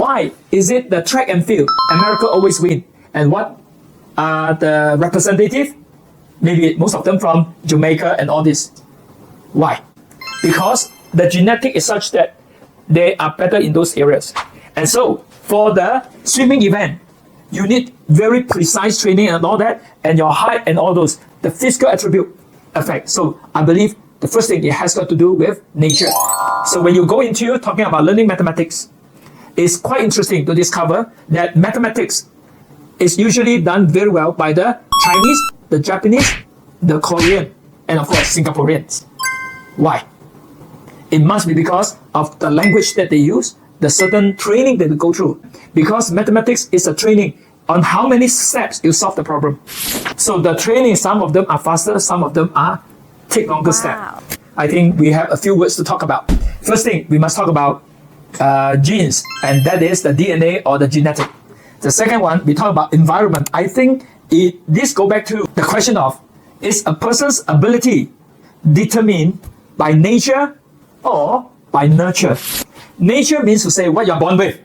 Why is it the track and field, America always win? And what are the representative? Maybe most of them from Jamaica and all this. Why? Because the genetic is such that they are better in those areas. And so for the swimming event, you need very precise training and all that, and your height and all those, the physical attribute affect. So I believe the first thing, it has got to do with nature. So when you go into talking about learning mathematics, it's quite interesting to discover that mathematics is usually done very well by the Chinese, the Japanese, the Korean, and of course Singaporeans. Why? It must be because of the language that they use, the certain training that they go through. Because mathematics is a training on how many steps you solve the problem. So the training, some of them are faster, some of them are take longer step. I think we have a few words to talk about. First thing, we must talk about genes, and that is the DNA or the genetic. The second one, we talk about environment. I think this go back to the question of, is a person's ability determined by nature or by nurture? Nature means to say what you're born with.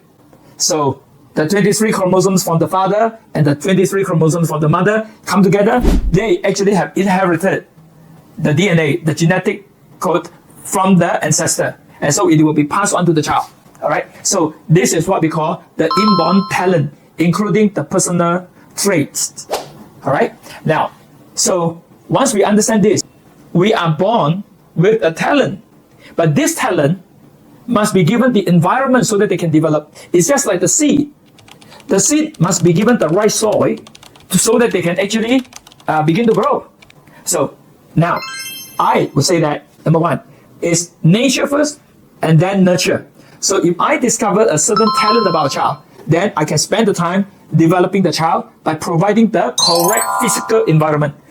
So the 23 chromosomes from the father and the 23 chromosomes from the mother come together. They actually have inherited the DNA, the genetic code from the ancestor. And so it will be passed on to the child. All right. So this is what we call the inborn talent, including the personal traits. All right. Now, so once we understand this, we are born with a talent, but this talent must be given the environment so that they can develop. It's just like the seed. The seed must be given the right soil so that they can actually begin to grow. So now, I would say that number one is nature first and then nurture. So if I discover a certain talent about a child, then I can spend the time developing the child by providing the correct physical environment.